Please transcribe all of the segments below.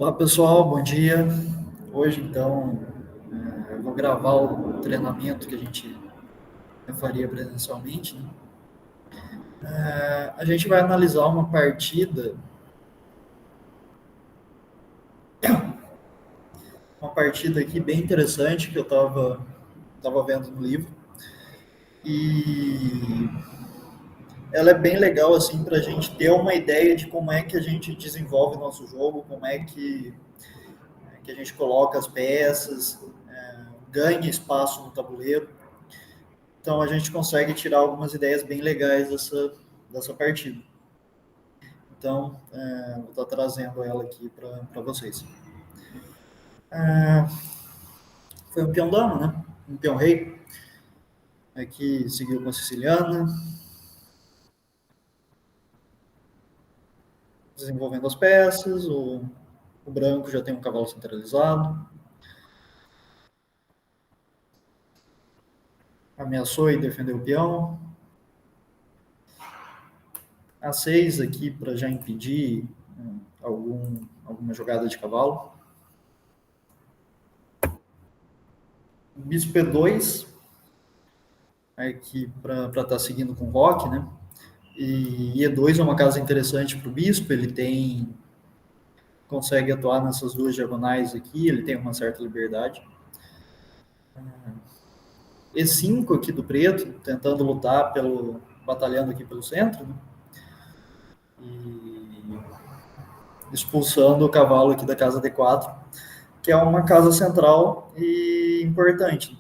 Olá pessoal, bom dia. Hoje então eu vou gravar o treinamento que a gente faria presencialmente, né? A gente vai analisar uma partida aqui bem interessante que eu estava vendo no livro e ela é bem legal assim para a gente ter uma ideia de como é que a gente desenvolve o nosso jogo, como é que a gente coloca as peças, ganha espaço no tabuleiro. Então a gente consegue tirar algumas ideias bem legais dessa partida. Então, vou estar trazendo ela aqui para vocês. Foi um peão dama, né? Um peão rei. Aqui seguiu com a siciliana, desenvolvendo as peças. O branco já tem um cavalo centralizado. Ameaçou e defendeu o peão. A6 aqui para já impedir alguma jogada de cavalo. Bispo E2, aqui para estar seguindo com o roque, né? E E2 é uma casa interessante para o bispo, ele consegue atuar nessas duas diagonais aqui, ele tem uma certa liberdade. E5 aqui do preto, tentando lutar batalhando aqui pelo centro, né? E expulsando o cavalo aqui da casa D4, que é uma casa central e importante.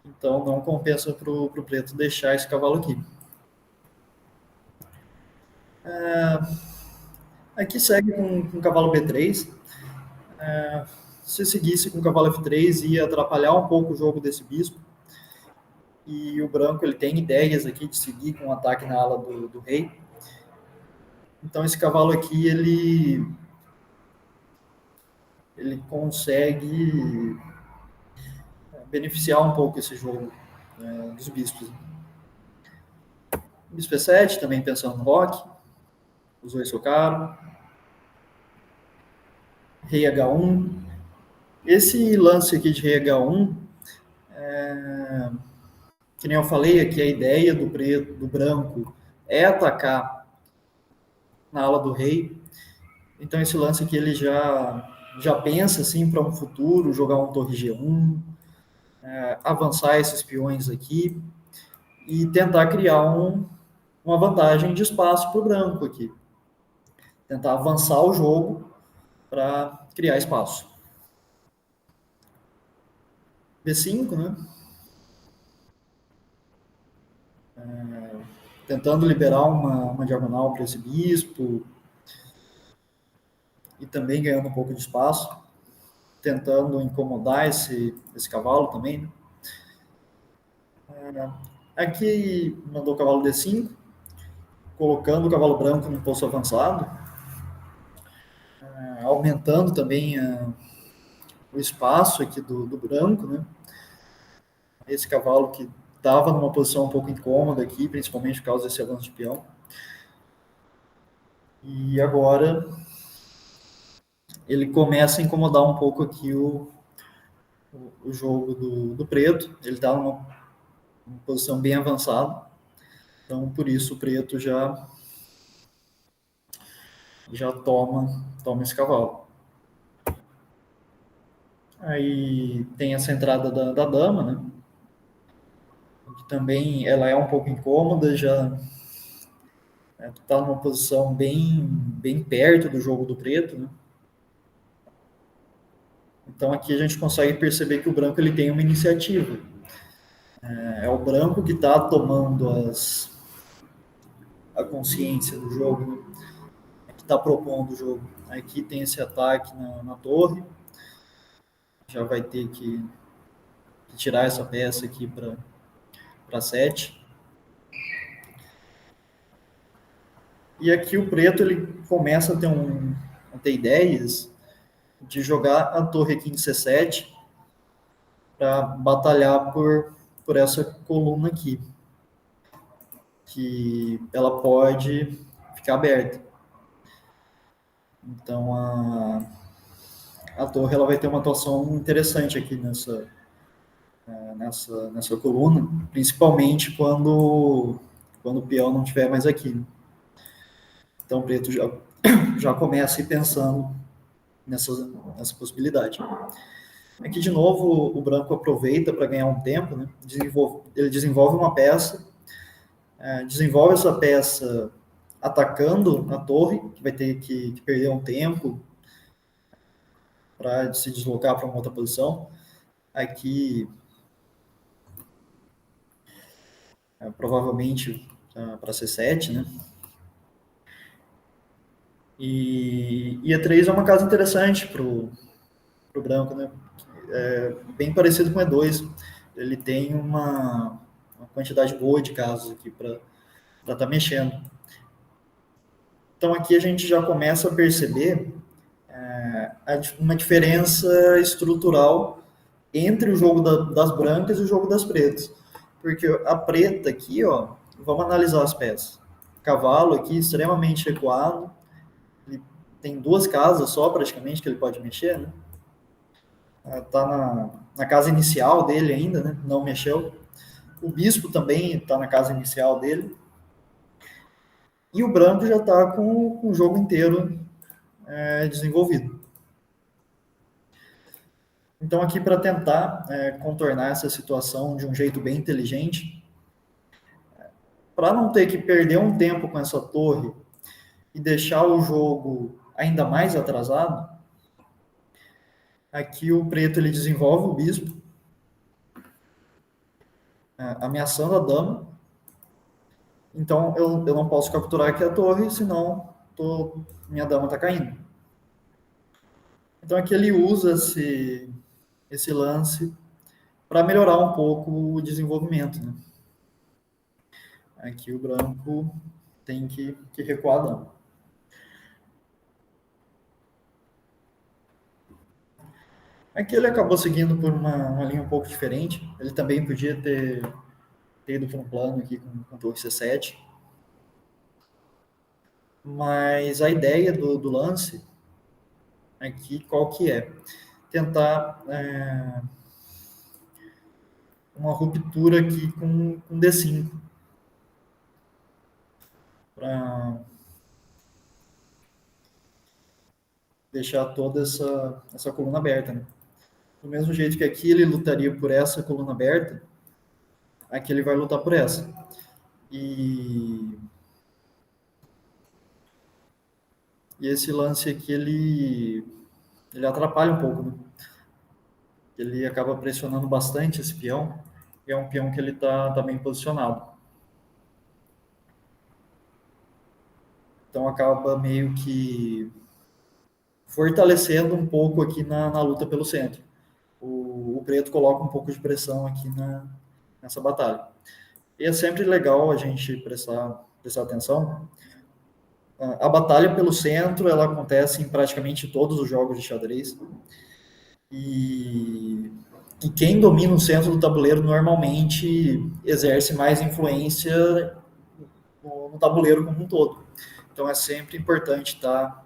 Então não compensa para o preto deixar esse cavalo aqui. Aqui segue com o cavalo B3. Se seguisse com o cavalo F3, ia atrapalhar um pouco o jogo desse bispo. E o branco ele tem ideias aqui de seguir com um ataque na ala do rei. Então esse cavalo aqui ele consegue beneficiar um pouco esse jogo dos bispos. Bispo E7 também pensando no rock, usou esse caro. Rei H1. Esse lance aqui de rei H1, que nem eu falei aqui, a ideia do preto, do branco é atacar na ala do rei. Então esse lance aqui ele já pensa assim para um futuro, jogar um torre G1, avançar esses peões aqui e tentar criar uma vantagem de espaço para o branco aqui. Tentar avançar o jogo para criar espaço. B5, né? Tentando liberar uma diagonal para esse bispo e também ganhando um pouco de espaço. Tentando incomodar esse cavalo também. Aqui mandou o cavalo D5, colocando o cavalo branco no posto avançado, aumentando também o espaço aqui do branco, né? Esse cavalo que estava numa posição um pouco incômoda aqui, principalmente por causa desse avanço de peão. E agora ele começa a incomodar um pouco aqui o jogo do preto. Ele está numa posição bem avançada. Então, por isso, o preto já toma esse cavalo. Aí tem essa entrada da dama, né? Que também ela é um pouco incômoda, já está numa posição bem perto do jogo do preto, né? Então aqui a gente consegue perceber que o branco ele tem uma iniciativa. É o branco que está tomando a consciência do jogo, né? Que está propondo o jogo. Aqui tem esse ataque na torre, já vai ter que tirar essa peça aqui para 7. E aqui o preto ele começa a ter ideias de jogar a torre aqui em C7 para batalhar por essa coluna aqui, que ela pode ficar aberta. Então a torre ela vai ter uma atuação interessante aqui nessa coluna, principalmente quando o peão não estiver mais aqui. Então o preto já começa a ir pensando nessa possibilidade. Aqui, de novo, o branco aproveita para ganhar um tempo, né? Ele desenvolve uma peça, desenvolve essa peça atacando a torre, que vai ter que perder um tempo para se deslocar para uma outra posição. Aqui, provavelmente para C7, né? E E3 é uma casa interessante para o branco, né? Bem parecido com E2. Ele tem uma quantidade boa de casas aqui para estar mexendo. Então aqui a gente já começa a perceber uma diferença estrutural entre o jogo das brancas e o jogo das pretas. Porque a preta aqui, ó, vamos analisar as peças. Cavalo aqui extremamente recuado, ele tem duas casas só praticamente que ele pode mexer, né? Tá na casa inicial dele ainda, né? Não mexeu. O bispo também está na casa inicial dele. E o branco já está com o jogo inteiro desenvolvido. Então, aqui para tentar contornar essa situação de um jeito bem inteligente, para não ter que perder um tempo com essa torre e deixar o jogo ainda mais atrasado, aqui o preto ele desenvolve o bispo, ameaçando a dama. Então, eu não posso capturar aqui a torre, senão minha dama está caindo. Então, aqui ele usa esse lance para melhorar um pouco o desenvolvimento, né? Aqui o branco tem que recuar a dama. Aqui ele acabou seguindo por uma linha um pouco diferente. Ele também podia ter ido para um plano aqui com torre C7. Mas a ideia do lance aqui, qual que é? Tentar uma ruptura aqui com D5. Para deixar toda essa coluna aberta, né? Do mesmo jeito que aqui ele lutaria por essa coluna aberta, aqui ele vai lutar por essa. E esse lance aqui, ele atrapalha um pouco, né? Ele acaba pressionando bastante esse peão, e é um peão que ele tá bem posicionado. Então acaba meio que fortalecendo um pouco aqui na luta pelo centro. O preto coloca um pouco de pressão aqui nessa batalha. E é sempre legal a gente prestar atenção. A batalha pelo centro, ela acontece em praticamente todos os jogos de xadrez. E quem domina o centro do tabuleiro normalmente exerce mais influência no tabuleiro como um todo. Então é sempre importante estar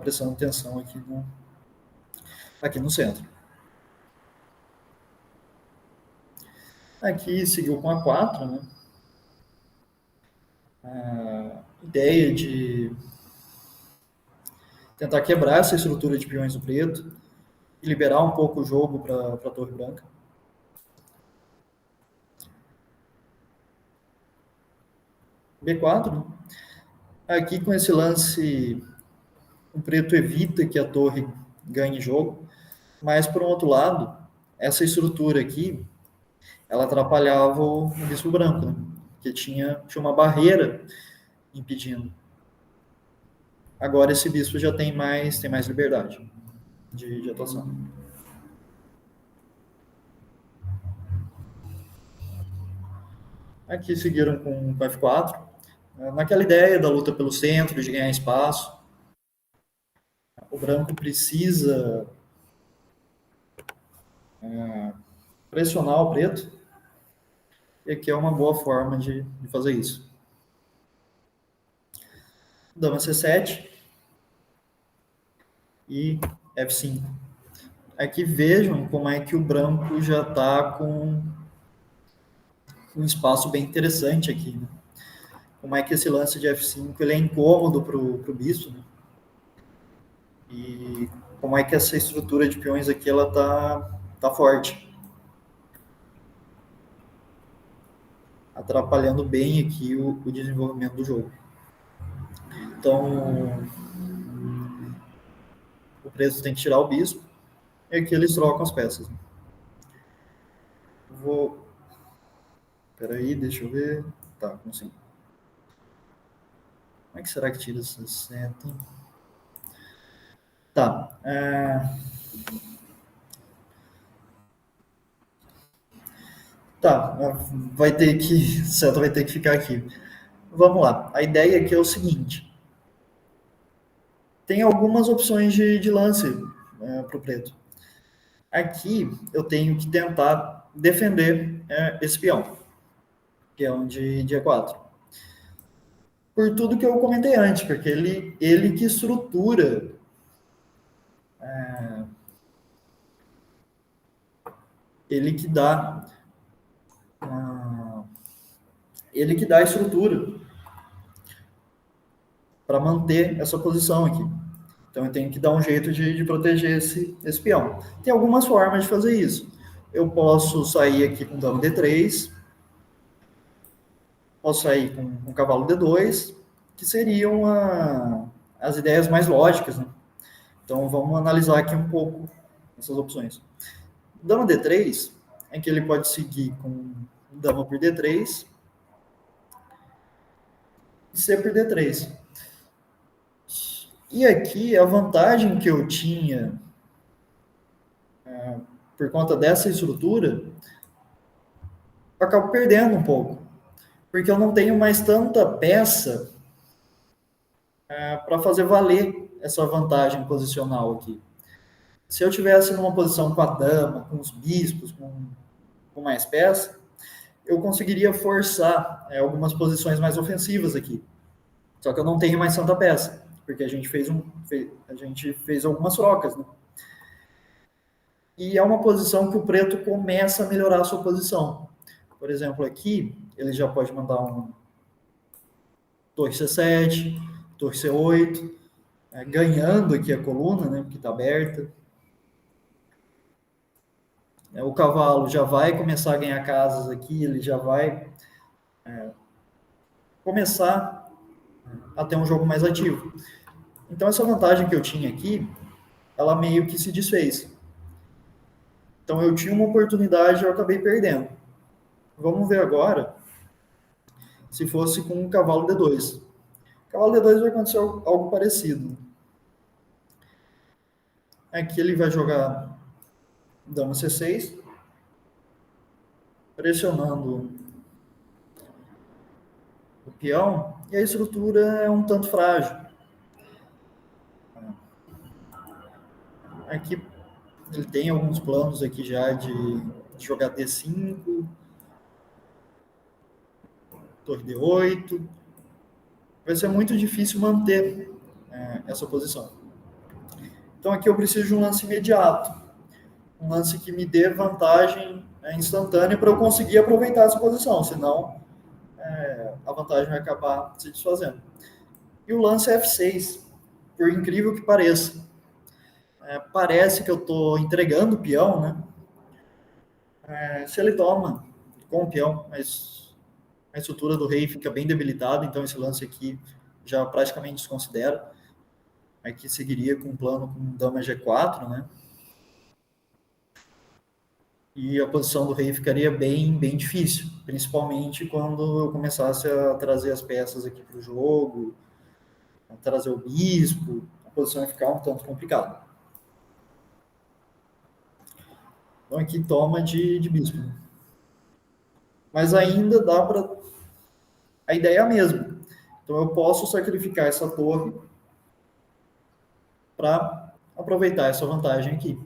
prestando atenção aqui no centro. Aqui seguiu com a 4, né? A ideia de tentar quebrar essa estrutura de peões do preto e liberar um pouco o jogo para a torre branca. B4, né? Aqui com esse lance, o preto evita que a torre ganhe jogo, mas por um outro lado, essa estrutura aqui, ela atrapalhava o bispo branco, né? Que tinha uma barreira impedindo. Agora esse bispo já tem mais liberdade de atuação. Aqui seguiram com F4, naquela ideia da luta pelo centro, de ganhar espaço. O branco precisa pressionar o preto, e aqui é uma boa forma de fazer isso. Dama C7. e F5. Aqui vejam como é que o branco já está com um espaço bem interessante aqui, né? Como é que esse lance de F5 ele é incômodo para o bispo, né? E como é que essa estrutura de peões aqui ela tá forte, atrapalhando bem aqui o desenvolvimento do jogo. Então, o preso tem que tirar o bispo e aqui eles trocam as peças. Vou... Peraí, deixa eu ver. Tá, consegui. Como é que será que tira essa seta? Tá. Tá, vai ter que... Seta vai ter que ficar aqui. Vamos lá. A ideia aqui é o seguinte. Tem algumas opções de lance para o preto. Aqui eu tenho que tentar defender esse peão, que é um de E4. Por tudo que eu comentei antes, porque ele que estrutura ele que dá ele que dá a estrutura para manter essa posição aqui. Então eu tenho que dar um jeito de proteger esse peão. Tem algumas formas de fazer isso. Eu posso sair aqui com dama D3, posso sair com o cavalo D2, que seriam as ideias mais lógicas, né? Então vamos analisar aqui um pouco essas opções. Dama D3, em que ele pode seguir com dama por D3 e C por D3. E aqui a vantagem que eu tinha por conta dessa estrutura, eu acabo perdendo um pouco, porque eu não tenho mais tanta peça para fazer valer essa vantagem posicional aqui. Se eu tivesse numa posição com a dama, com os bispos, com mais peça, eu conseguiria forçar algumas posições mais ofensivas aqui. Só que eu não tenho mais tanta peça, porque a gente fez algumas trocas, né? E é uma posição que o preto começa a melhorar a sua posição. Por exemplo, aqui, ele já pode mandar um torre C7, torre C8, ganhando aqui a coluna, né, que está aberta. O cavalo já vai começar a ganhar casas aqui, ele já vai começar a ter um jogo mais ativo. Então, essa vantagem que eu tinha aqui, ela meio que se desfez. Então, eu tinha uma oportunidade e eu acabei perdendo. Vamos ver agora se fosse com o cavalo D2. O cavalo D2 vai acontecer algo parecido. Aqui ele vai jogar dama C6, pressionando o peão, e a estrutura é um tanto frágil. Aqui ele tem alguns planos aqui já de jogar D5, torre D8. Vai ser muito difícil manter essa posição. Então aqui eu preciso de um lance imediato, um lance que me dê vantagem instantânea para eu conseguir aproveitar essa posição, senão a vantagem vai acabar se desfazendo. E o lance é F6, por incrível que pareça. Parece que eu estou entregando o peão, né? Se ele toma com o peão, mas a estrutura do rei fica bem debilitada, então esse lance aqui já praticamente desconsidera. Aqui seguiria com um plano com dama G4, né? E a posição do rei ficaria bem difícil, principalmente quando eu começasse a trazer as peças aqui para o jogo, a trazer o bispo, a posição ia ficar um tanto complicada. Então aqui toma de bispo. Mas ainda dá para... A ideia é a mesma. Então eu posso sacrificar essa torre para aproveitar essa vantagem aqui.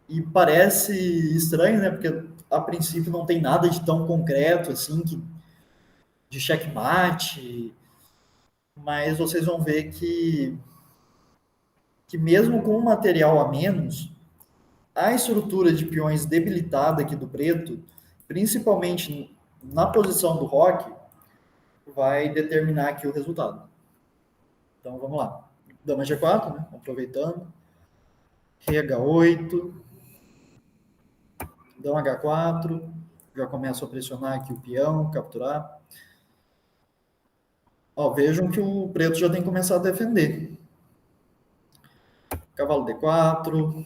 E parece estranho, né? Porque a princípio não tem nada de tão concreto assim, de checkmate, mas vocês vão ver que que mesmo com um material a menos, a estrutura de peões debilitada aqui do preto, principalmente na posição do roque, vai determinar aqui o resultado. Então vamos lá. Dama G4, né? Aproveitando. Rei H8. Dama H4. Já começo a pressionar aqui o peão, capturar. Ó, vejam que o preto já tem começado a defender. Cavalo D4.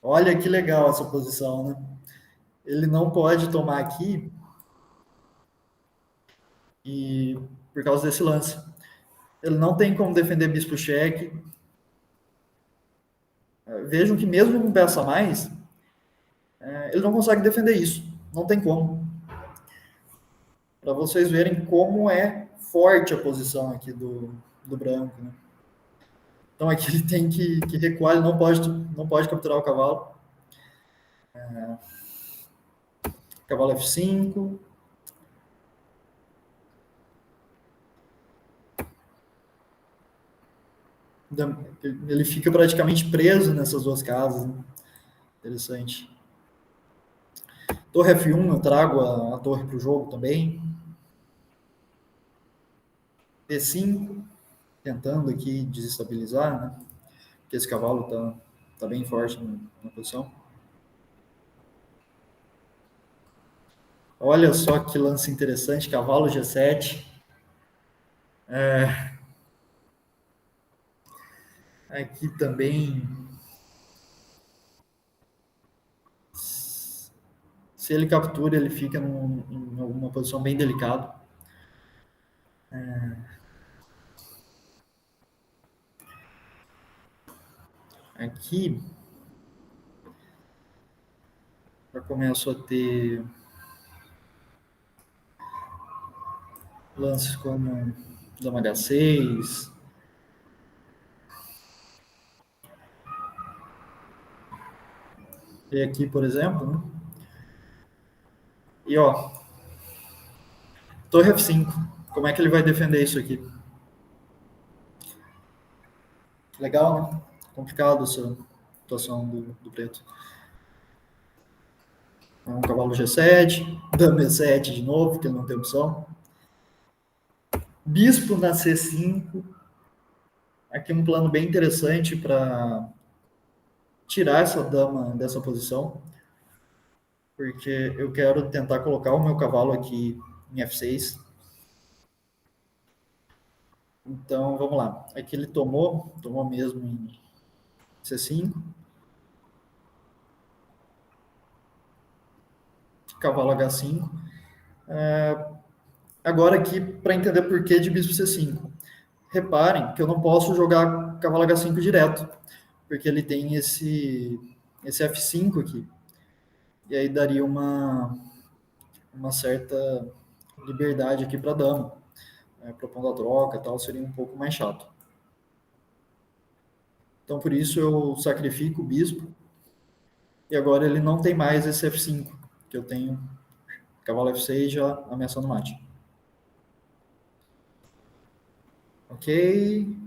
Olha que legal essa posição, né? Ele não pode tomar aqui e por causa desse lance. Ele não tem como defender bispo cheque. Vejam que mesmo com peça a mais, ele não consegue defender isso. Não tem como. Para vocês verem como é forte a posição aqui do branco, né? Então aqui ele tem que recuar, ele não pode capturar o cavalo. Cavalo F5. Ele fica praticamente preso nessas duas casas, né? Interessante. Torre F1, eu trago a torre para o jogo também. D5, tentando aqui desestabilizar, né? Porque esse cavalo tá bem forte na posição. Olha só que lance interessante, cavalo G7. Aqui também, se ele captura, ele fica em alguma posição bem delicada. Aqui, já começo a ter lances como dama H6. E aqui, por exemplo, né? E ó, torre F5. Como é que ele vai defender isso aqui? Legal, né? Complicado essa situação do preto. Um cavalo G7, dama E7 de novo, que ele não tem opção. Bispo na C5. Aqui um plano bem interessante para tirar essa dama dessa posição, porque eu quero tentar colocar o meu cavalo aqui em F6. Então, vamos lá. Aqui ele tomou mesmo em C5. Cavalo H5. Agora aqui, para entender por que de bispo C5. Reparem que eu não posso jogar cavalo H5 direto, porque ele tem esse F5 aqui. E aí daria uma certa liberdade aqui para a dama. Propondo a troca e tal, seria um pouco mais chato. Então, por isso, eu sacrifico o bispo. E agora ele não tem mais esse F5, que eu tenho cavalo F6 já ameaçando mate. Ok.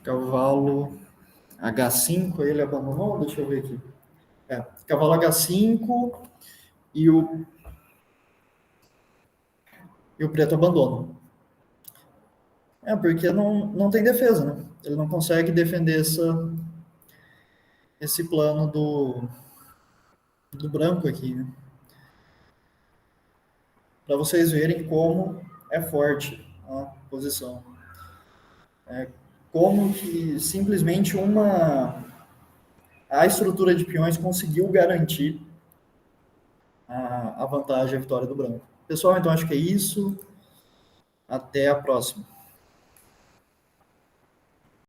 Cavalo H5, ele abandonou? Deixa eu ver aqui. Cavalo H5 e o preto abandona. Porque não tem defesa, né? Ele não consegue defender esse plano do branco aqui, né? Para vocês verem como é forte a posição. Como que simplesmente a estrutura de peões conseguiu garantir a vantagem, a vitória do branco. Pessoal, então acho que é isso. Até a próxima.